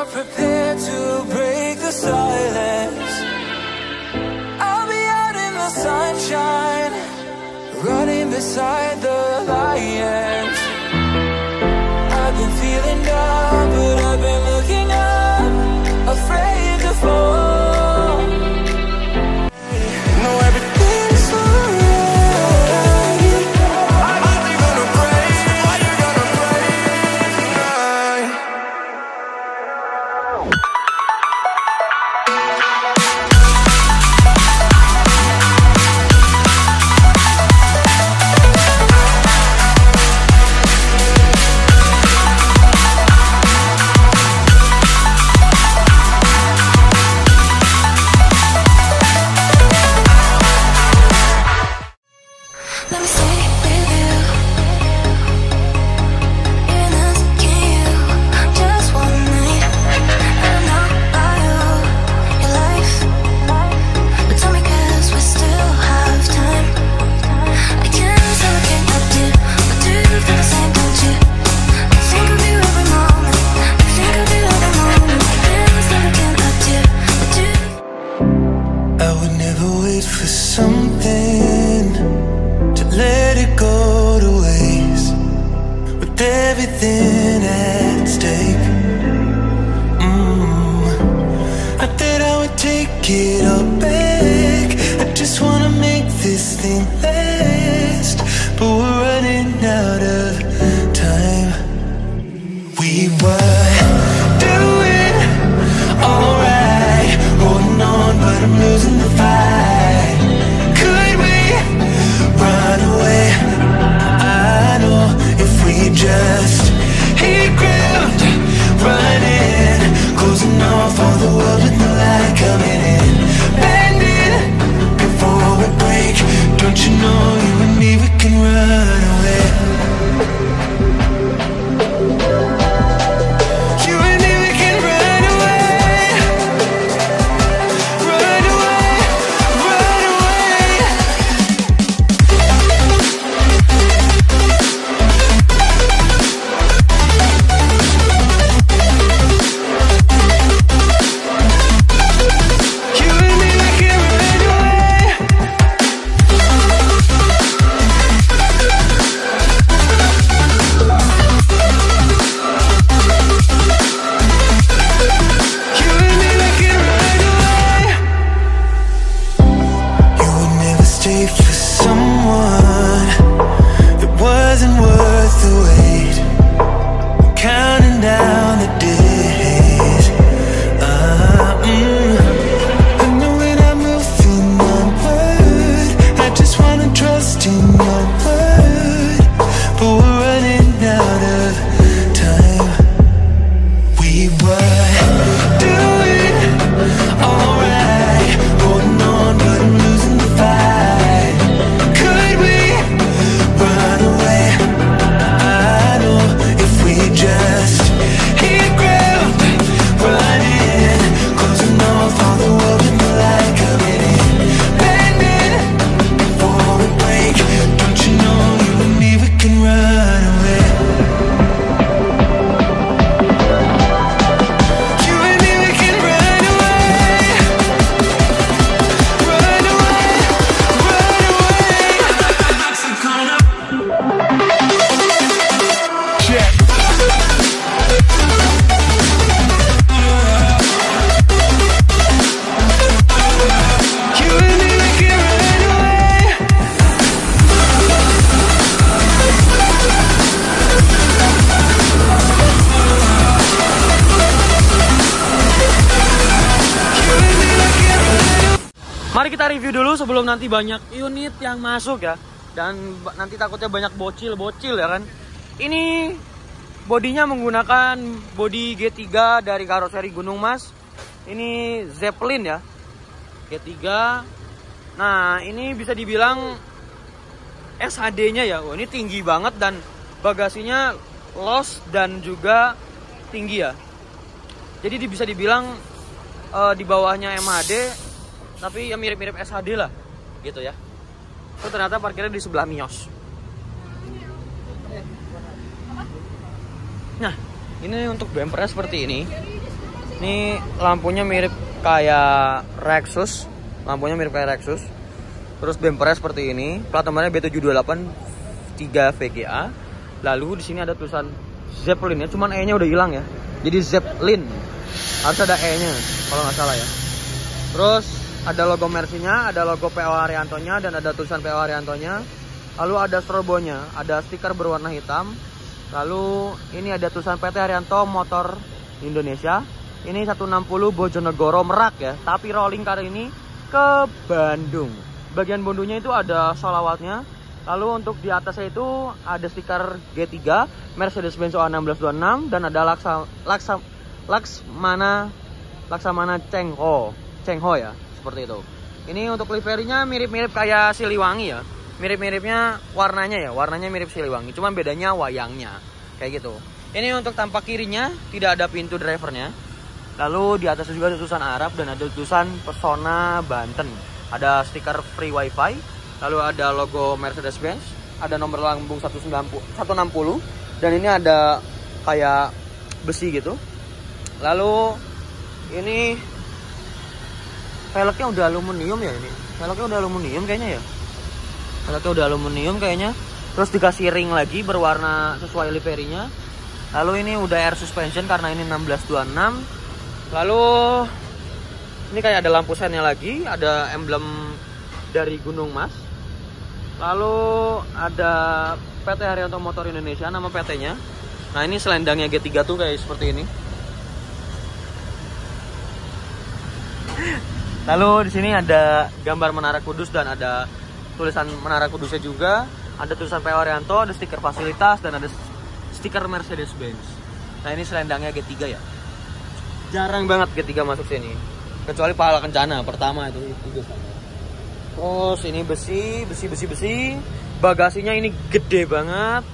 are prepared to break the silence, I'll be out in the sunshine, running beside the lions. I've been feeling down, but I've been looking up, afraid to fall. No, everything's alright. Are you gonna pray? Are you gonna pray tonight? Let me stay with you. In asking you just one night. I know about your life, but tell me 'cause we still have time. I can't say looking at you, but do you feel the same, don't you? I think of you every moment. I think of you every moment. Can't stay looking at you, but do you? I would never wait for something to let it go to waste, with everything at stake. I thought I would take it all back. I just wanna make this thing last, but we're running out of time. We were doing alright, holding on, but I'm losing the fight. Could we run away? I know if we just hit ground, running, closing off all the world with the light coming in, bending before we break. Don't you know you and me, we can run away. You and me, we can run away. Run away, run away. You and me, we can run away. You and me, we can run away. You would never stay for someone that wasn't worth the wait. Counting down the days. I know when I'm moving onward, I just wanna trust in your word, but we're running out of time. We were doing alright, holding on, but I'm losing the fight. Could we run away? I know if we just hit ground, running, closing off all the world with the light coming in, bending before we break. Don't you know you and me, we can run away. You and me, we can run away. Run away, run away. Check. You and me, we can run away. Mari kita review dulu sebelum nanti banyak unit yang masuk ya. Dan nanti takutnya banyak bocil-bocil ya kan. Ini bodinya menggunakan bodi G3 dari karoseri Gunung Mas. Ini Zeppelin ya, G3. Nah ini bisa dibilang SHD-nya ya. Oh, ini tinggi banget dan bagasinya los dan juga tinggi ya. Jadi bisa dibilang di bawahnya MHD, tapi ya mirip-mirip SHD lah gitu ya. Itu ternyata parkirnya di sebelah Miyos. Nah, ini untuk bumpernya seperti ini. Ini lampunya mirip kayak Lexus. Lampunya mirip kayak Lexus. Terus bempernya seperti ini. Plat nomornya B728 3 VGA. Lalu di sini ada tulisan Zeppelin ya, cuman E-nya udah hilang ya. Jadi Zeppelin. Harus ada E-nya kalau nggak salah ya. Terus ada logo Mercy-nya, ada logo PO Haryantonya dan ada tulisan PO Haryantonya. Lalu ada strobonya, ada stiker berwarna hitam. Lalu ini ada tulisan PT Haryanto Motor Indonesia. Ini 160 Bojonegoro Merak ya. Tapi rolling kali ini ke Bandung. Bagian bondonya itu ada sholawatnya. Lalu untuk di atasnya itu ada stiker G3 Mercedes-Benz OA1626 dan ada Laksamana Chengho ya, seperti itu. Ini untuk liverinya mirip-mirip kayak Siliwangi ya. Mirip-miripnya warnanya mirip Siliwangi, cuman bedanya wayangnya kayak gitu. Ini untuk tampak kirinya tidak ada pintu drivernya. Lalu di atas juga ada tulisan Arab dan ada tulisan Pesona Banten. Ada stiker free wifi. Lalu ada logo Mercedes-Benz. Ada nomor lambung 160. Dan ini ada kayak besi gitu. Lalu ini velgnya udah aluminium ya ini. Velgnya udah aluminium kayaknya ya. Velgnya udah aluminium kayaknya. Terus dikasih ring lagi berwarna sesuai liverinya. Lalu ini udah air suspension karena ini 1626. Lalu ini kayak ada lampu sennya lagi, ada emblem dari Gunung Mas. Lalu ada PT Haryanto Motor Indonesia, nama PT-nya. Nah, ini selendangnya G3 tuh kayak seperti ini. Lalu di sini ada gambar Menara Kudus dan ada tulisan Menara Kudusnya juga. Ada tulisan PO Haryanto, ada stiker fasilitas dan ada stiker Mercedes-Benz. Nah, ini selendangnya G3 ya. Jarang banget G3 masuk sini. Kecuali Pahala Kencana pertama itu. Terus ini besi. Bagasinya ini gede banget.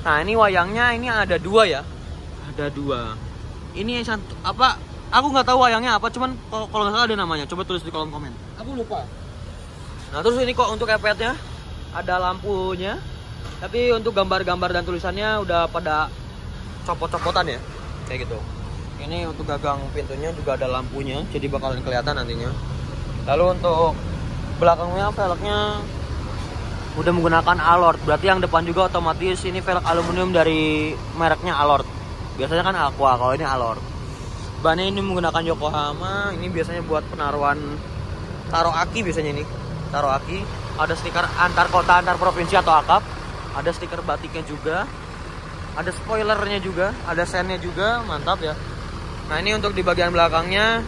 Nah, ini wayangnya ini ada 2 ya. Ada 2. Ini apa? Aku nggak tahu wayangnya apa, cuman kalau nggak salah ada namanya. Coba tulis di kolom komen. Aku lupa. Nah, terus ini kok untuk iPad-nya ada lampunya. Tapi untuk gambar-gambar dan tulisannya udah pada copot-copotan ya. Kayak gitu. Ini untuk gagang pintunya juga ada lampunya, jadi bakalan kelihatan nantinya. Lalu untuk belakangnya velgnya udah menggunakan Allord. Berarti yang depan juga otomatis ini velg aluminium dari mereknya Allord. Biasanya kan Aqua, kalau ini Allord. Bannya ini menggunakan Yokohama. Ini biasanya buat penaruhan taruh aki biasanya ini. Taruh aki. Ada stiker antar kota, antar provinsi atau akap. Ada stiker batiknya juga. Ada spoilernya juga, ada sennya juga, mantap ya. Nah, ini untuk di bagian belakangnya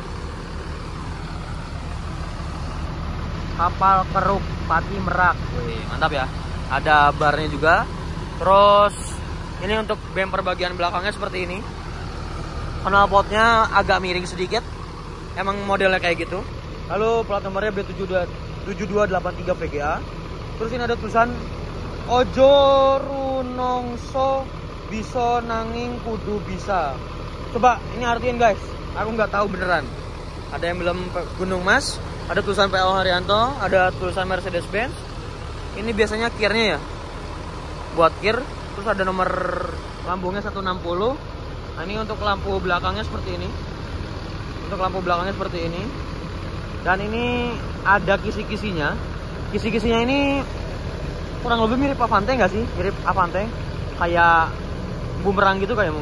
kapal keruk Pati Merak. Wih, mantap ya. Ada barnya juga. Terus ini untuk bumper bagian belakangnya seperti ini. Knalpotnya agak miring sedikit. Emang modelnya kayak gitu. Lalu plat nomornya B7283 VGA. Terus ini ada tulisan Ojo Runongso Bisa Nanging Kudu Bisa. Coba ini artiin guys, aku nggak tahu beneran. Ada emblem Gunung Mas, ada tulisan PO Haryanto, ada tulisan Mercedes-Benz. Ini biasanya kirnya ya, buat kir. Terus ada nomor lambungnya 160. Nah, ini untuk lampu belakangnya seperti ini. Untuk lampu belakangnya seperti ini. Dan ini ada kisi-kisinya. Kisi-kisinya ini kurang lebih mirip Avante nggak sih? Mirip Avante, kayak bumerang gitu kayak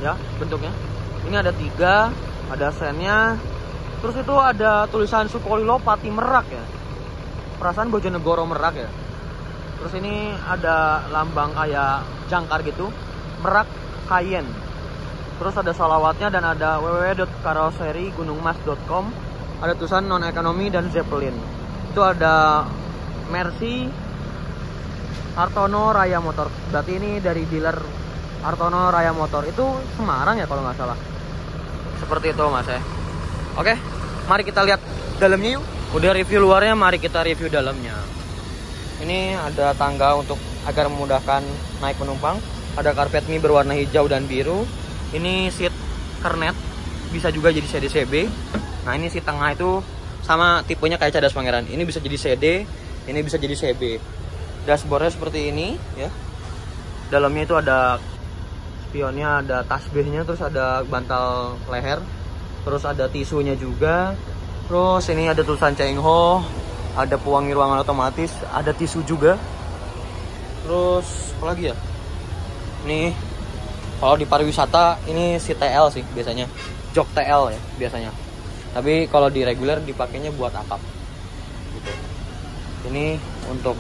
ya bentuknya. Ini ada 3, ada sennya. Terus itu ada tulisan Sukolilo Pati Merak ya. Perasaan Bojonegoro Merak ya. Terus ini ada lambang kayak jangkar gitu, Merak Cayenne. Terus ada salawatnya dan ada www.karoserigunungmas.com. Ada tulisan non ekonomi dan Zeppelin. Itu ada Mercy Hartono Raya Motor. Berarti ini dari dealer Hartono Raya Motor. Itu Semarang ya kalau nggak salah. Seperti itu mas ya. Oke, mari kita lihat dalamnya yuk. Udah review luarnya, mari kita review dalamnya. Ini ada tangga untuk agar memudahkan naik penumpang. Ada karpet mie berwarna hijau dan biru. Ini seat kernet, bisa juga jadi CD-CB. Nah, ini seat tengah itu sama tipenya kayak Cadas Pangeran. Ini bisa jadi CD, ini bisa jadi CB. Dashboardnya seperti ini ya. Dalamnya itu ada spionnya, ada tasbihnya, terus ada bantal leher. Terus ada tisunya juga. Terus ini ada tulisan Chengho, ada pewangi ruangan otomatis, ada tisu juga. Terus apa lagi ya? Nih, kalau di pariwisata ini si TL sih biasanya, jok TL ya biasanya. Tapi kalau di reguler dipakainya buat atap. Gitu. Ini untuk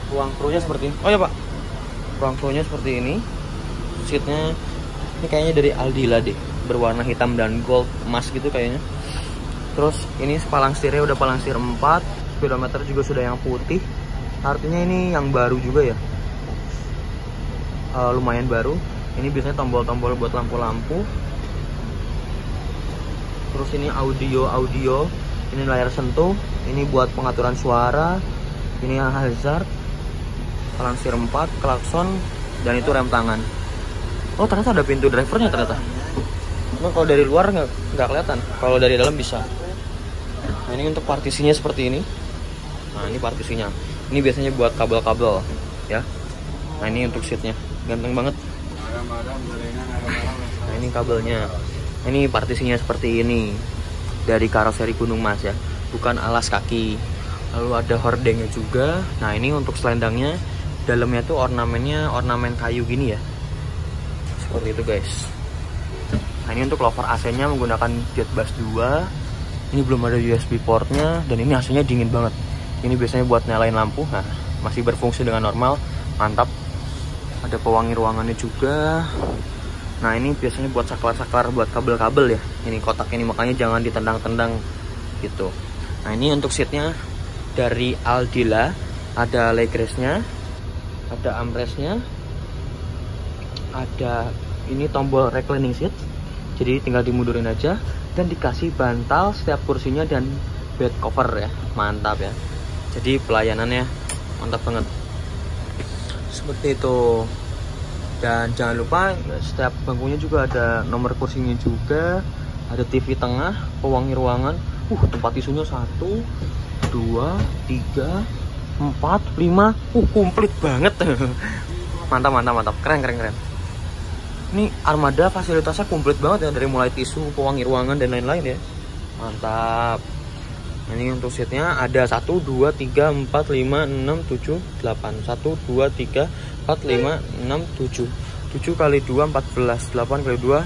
ruang krunya seperti ini. Oh ya Pak, ruang krunya seperti ini. Seatnya ini kayaknya dari Aldila deh, berwarna hitam dan gold emas gitu kayaknya. Terus ini palang setirnya udah palang setir 4, speedometer juga sudah yang putih. Artinya ini yang baru juga ya, lumayan baru. Ini biasanya tombol-tombol buat lampu-lampu. Terus ini audio, ini layar sentuh, ini buat pengaturan suara. Ini hazard, palang setir 4, klakson, dan itu rem tangan. Oh ternyata ada pintu drivernya ternyata. Emang kalau dari luar nggak kelihatan, kalau dari dalam bisa. Nah ini untuk partisinya seperti ini. Nah ini partisinya. Ini biasanya buat kabel-kabel ya. Nah ini untuk seatnya, ganteng banget. Nah ini kabelnya. Ini partisinya seperti ini, dari karoseri Gunung Mas ya, bukan alas kaki. Lalu ada hordengnya juga. Nah ini untuk selendangnya, dalamnya tuh ornamennya ornamen kayu gini ya, seperti itu guys. Nah ini untuk lover AC-nya menggunakan jet bus 2. Ini belum ada USB portnya, dan ini AC-nya dingin banget. Ini biasanya buat nyalain lampu. Nah masih berfungsi dengan normal, mantap. Ada pewangi ruangannya juga. Nah ini biasanya buat saklar-saklar, buat kabel-kabel ya. Ini kotak ini, makanya jangan ditendang-tendang gitu. Nah ini untuk seatnya dari Aldila, ada leg rest-nya, ada armrest-nya, ada ini tombol reclining seat, jadi tinggal dimundurin aja, dan dikasih bantal setiap kursinya dan bed cover ya, mantap ya. Jadi pelayanannya mantap banget, seperti itu. Dan jangan lupa setiap bangkunya juga ada nomor kursinya juga, ada TV tengah, pewangi ruangan, tempat tisunya 1, 2, 3, 4, 5, komplit banget. Mantap, keren. Ini armada fasilitasnya komplit banget ya, dari mulai tisu, pewangi ruangan dan lain-lain ya, mantap. Ini untuk seatnya ada 1, 2, 3, 4, 5, 6, 7, 8. 1, 2, 3, 4, 5, 6, 7. 7 kali 2, 14. 8 kali 2,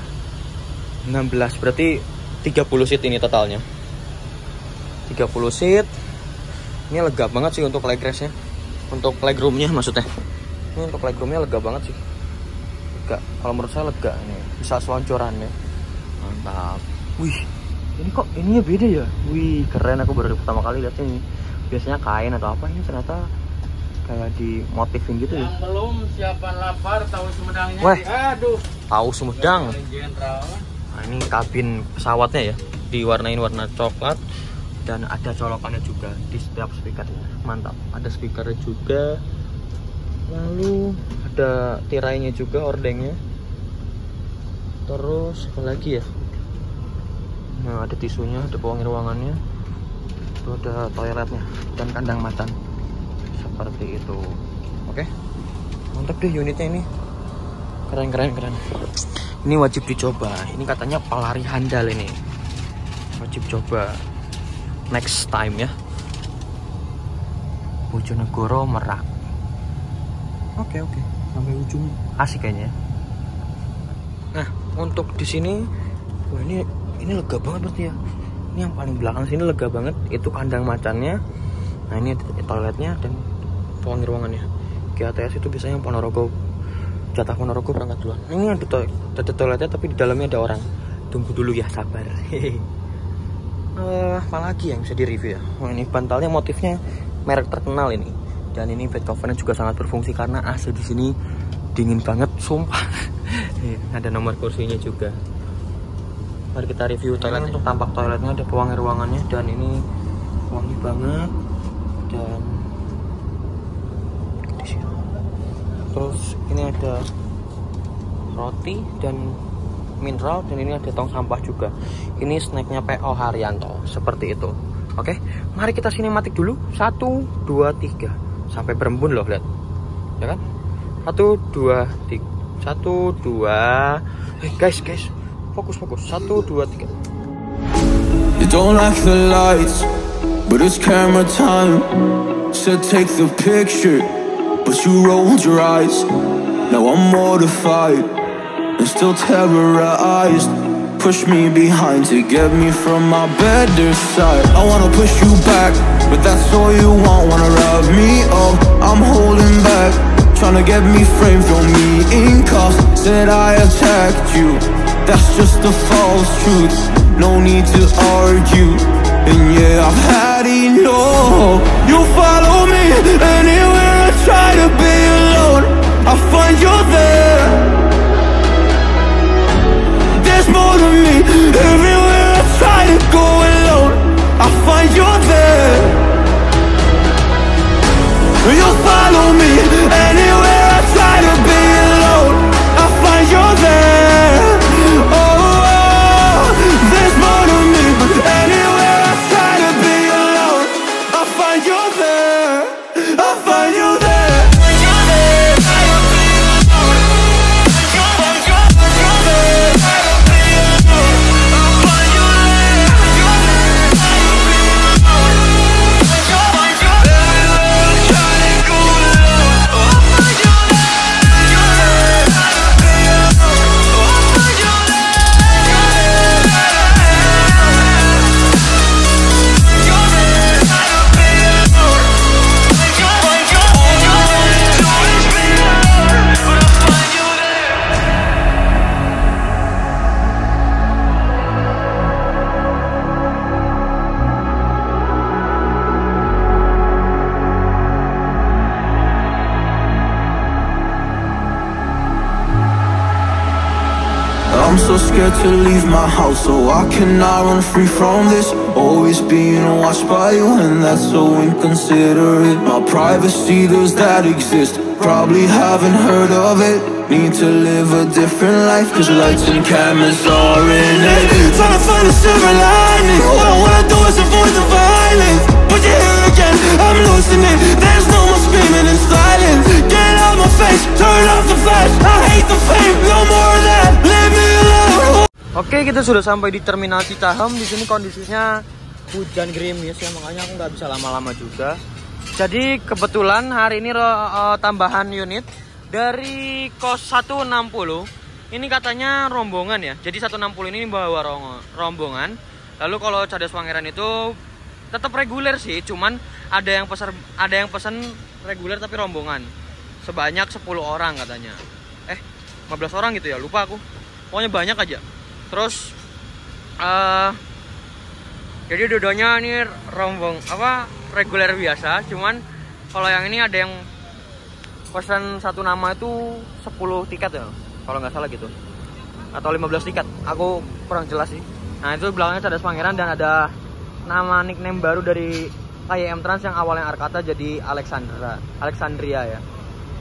16. Berarti 30 seat ini totalnya. 30 seat. Ini lega banget sih untuk leg rest-nya. Untuk legroomnya maksudnya. Ini untuk legroomnya lega banget sih. Lega. Kalau menurut saya lega ini. Bisa seloncoran ya. Mantap. Wih, ini kok ininya beda ya. Wih, keren, aku baru pertama kali lihat ini. Biasanya kain atau apa, ini ternyata kayak di motifin gitu ya. Belum siapa lapar tahu Sumedangnya. Weh, Aduh, tahu Sumedang. Nah, ini kabin pesawatnya ya, diwarnain warna coklat. Dan ada colokannya juga di setiap speakernya, mantap. Ada speakernya juga, lalu ada tirainya juga, ordengnya. Terus apa lagi ya? Nah ada tisunya, ada pewangi ruangannya, itu ada toiletnya dan kandang macan seperti itu. Oke, mantap deh unitnya ini, keren. Ini wajib dicoba. Ini katanya pelari handal, ini wajib coba. Next time ya, Bojonegoro Merak. Oke, sampai ujung asik kayaknya. Nah untuk di sini, wah ini lega banget berarti ya. Ini yang paling belakang sini lega banget. Itu kandang macannya. Nah ini toiletnya dan pewangi ruangannya. GATS itu biasanya yang Ponorogo, jatah Ponorogo berangkat duluan. Ini ada toiletnya tapi di dalamnya ada orang. Tunggu dulu ya, sabar. Apalagi yang bisa direview ya. Ini bantalnya motifnya merek terkenal ini. Dan ini bed covernya juga sangat berfungsi karena AC di sini dingin banget, sumpah. Ada nomor kursinya juga. Mari kita review toiletnya. Untuk tampak toiletnya ada pewangi ruangannya dan ini wangi banget. Dan di sini. Terus ini ada roti dan mineral, dan ini ada tong sampah juga. Ini snacknya PO Haryanto, seperti itu. Oke, mari kita sinematik dulu. 1, 2, 3 sampai berembun loh, lihat ya kan. 1, 2, 3 1, 2. Guys, fokus. 1, 2, 3. You don't like the lights, but it's camera time. Said take the picture, but you rolled your eyes. Now I'm mortified and still terrorized. Push me behind to get me from my better side. I wanna push you back, but that's all you want. Wanna rub me up, I'm holding back. Tryna get me framed, throw me in cuffs. Said I attacked you, that's just a false truth. No need to argue, and yeah, I've had enough. You follow me anywhere I try to be alone, I find you there. There's more to me, everywhere I try to go alone, I find you there. You follow me anywhere I try to be alone, I find you there. Oh, there's more to me, but anywhere I try to be alone, I find you there. I find you there. I'm so scared to leave my house, so I cannot run free from this. Always being watched by you, and that's so inconsiderate. My privacy, does that exist? Probably haven't heard of it. Need to live a different life, cause lights and cameras are in it. Trying to find a silver lining, all I wanna do is avoid the violence. But you're here again, I'm losing it. There's no more screaming in silence. Get out my face, turn off the flash. I hate the fame, no more of that. Leave me alone. Oke, kita sudah sampai di Terminal Cicahem. Di sini kondisinya hujan gerimis ya, makanya aku nggak bisa lama-lama juga. Jadi kebetulan hari ini tambahan unit dari kos 160. Ini katanya rombongan ya. Jadi 160 ini bawa rombongan. Lalu kalau Cadas Pangeran itu tetap reguler sih, cuman ada yang pesan reguler tapi rombongan. Sebanyak 10 orang katanya. 15 orang gitu ya, lupa aku. Pokoknya banyak aja. Terus jadi dua-duanya ini reguler biasa, cuman kalau yang ini ada yang pesan satu nama itu 10 tiket ya, kalau nggak salah gitu, atau 15 tiket, aku kurang jelas sih. Nah itu belakangnya Cadas Pangeran dan ada nama nickname baru dari KYM Trans yang awalnya Arcata jadi Alexandria ya.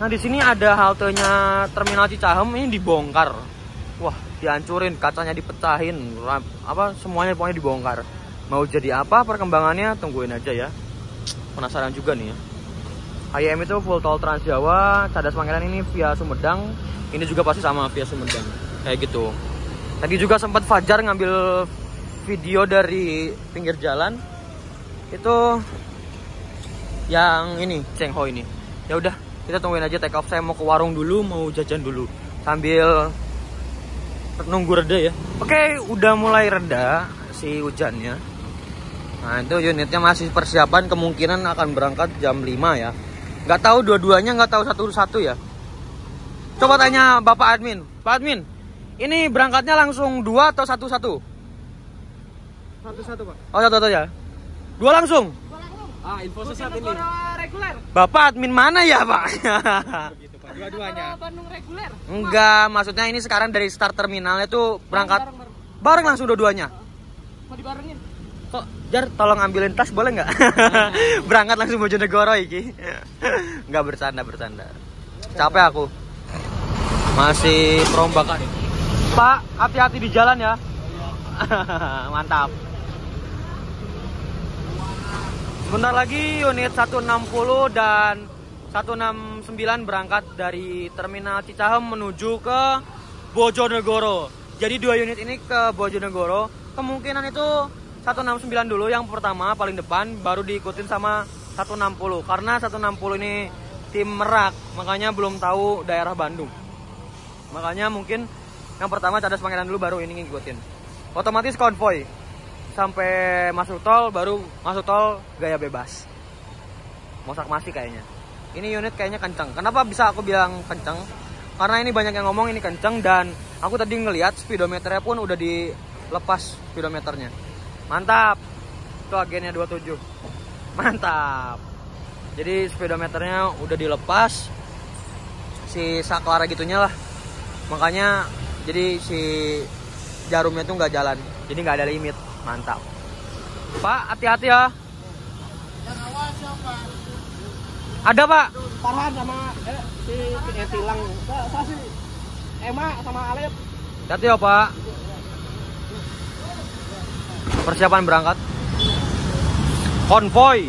Nah di sini ada haltenya Terminal Cicahem, ini dibongkar. Wah, dihancurin, kacanya dipecahin, semuanya pokoknya dibongkar. Mau jadi apa perkembangannya, tungguin aja ya. Penasaran juga nih ya. KYM itu full tol Trans Jawa, Cadas Pangeran ini via Sumedang. Ini juga pasti sama via Sumedang. Kayak gitu. Tadi juga sempat Fajar ngambil video dari pinggir jalan. Itu yang ini, Cengho ini. Ya udah, kita tungguin aja take off. Saya mau ke warung dulu, mau jajan dulu sambil nunggu reda ya. Oke, udah mulai reda si hujannya. Nah itu unitnya masih persiapan, kemungkinan akan berangkat jam 5 ya. Nggak tahu dua-duanya, nggak tahu satu-satu ya. Coba tanya Bapak Admin. Pak Admin, ini berangkatnya langsung 2 atau satu-satu? Satu-satu, Pak. Oh satu-satu ya. 2 langsung? Info sesat ini. Reguler. Bapak admin mana ya Pak? Gitu, Pak. Dua-duanya. Bandung reguler. Enggak, maksudnya ini sekarang dari start terminalnya tuh berangkat bareng langsung dua-duanya. Mau dibarengin? Kok Jar, tolong ambilin tas boleh nggak? Berangkat langsung Bojonegoro iki. Nggak, bercanda. Capek aku. Masih perombakan. Pak, hati-hati di jalan ya. Mantap. Sebentar lagi unit 160 dan 169 berangkat dari Terminal Cicahem menuju ke Bojonegoro. Jadi 2 unit ini ke Bojonegoro. Kemungkinan itu 169 dulu yang pertama paling depan, baru diikutin sama 160. Karena 160 ini tim Merak, makanya belum tahu daerah Bandung. Makanya mungkin yang pertama Cadas Pangeran dulu, baru ini ngikutin. Otomatis konvoy sampai masuk tol, baru masuk tol gaya bebas. Mosak-masik kayaknya. Ini unit kayaknya kenceng. Kenapa bisa aku bilang kenceng? Karena ini banyak yang ngomong ini kenceng, dan aku tadi ngelihat speedometernya pun udah dilepas speedometernya. Mantap. Itu agennya 27. Mantap. Jadi speedometernya udah dilepas, si saklara gitunya lah. Makanya jadi si jarumnya tuh nggak jalan. Jadi nggak ada limit. Mantap. Pak, hati-hati ya. Yang awal siapa? Ada Pak. Farhan sama si Tilang. Saya sih Emma sama Alep. Hati ya Pak. Persiapan berangkat. Konvoy.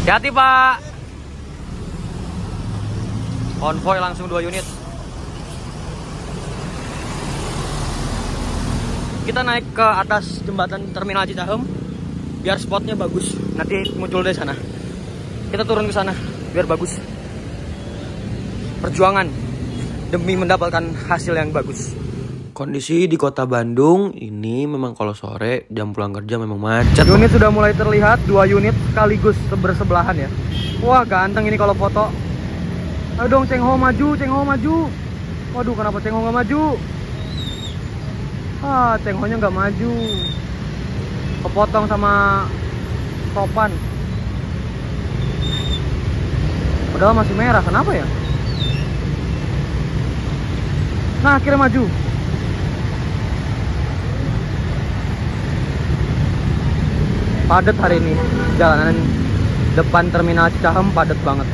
Hati-hati Pak. Konvoy langsung 2 unit. Kita naik ke atas jembatan Terminal Cicahem biar spotnya bagus. Nanti muncul dari sana. Kita turun ke sana biar bagus. Perjuangan demi mendapatkan hasil yang bagus. Kondisi di kota Bandung ini memang kalau sore jam pulang kerja memang macet. Unit sudah mulai terlihat, 2 unit sekaligus bersebelahan ya. Wah ganteng ini kalau foto. Ayo dong Ceng Ho maju, Ceng Ho maju. Waduh kenapa Ceng Ho nggak maju? Ceng Ho nya nggak maju. Kepotong sama topan. Padahal masih merah, kenapa ya? Nah akhirnya maju. Padat hari ini, jalanan depan Terminal Cicahem padat banget.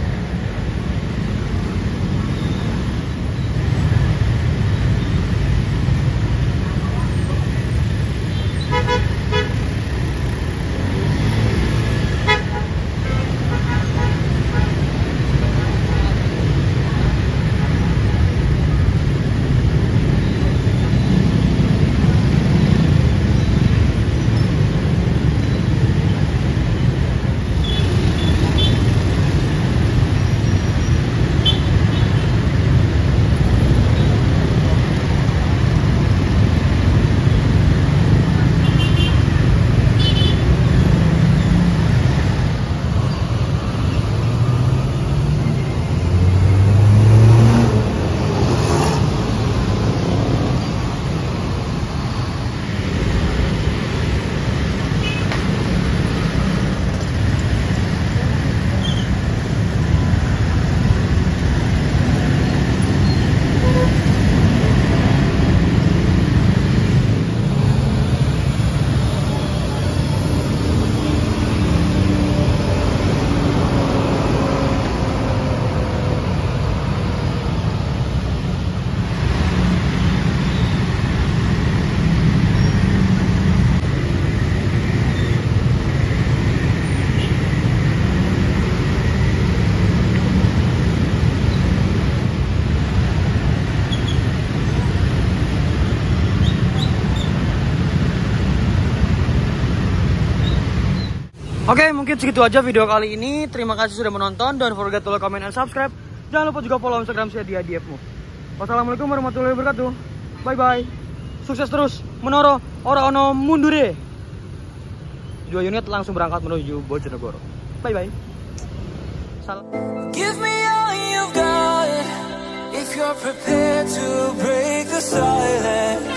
Oke, mungkin segitu aja video kali ini. Terima kasih sudah menonton. Don't forget to like, comment, and subscribe. Jangan lupa juga follow Instagram saya di ADF-mu. Wassalamualaikum warahmatullahi wabarakatuh. Bye-bye. Sukses terus. Menoro, ora ono mundure. 2 unit langsung berangkat menuju Bojonegoro. Bye-bye. Salam. Give me all you've got if you're prepared to break the silence.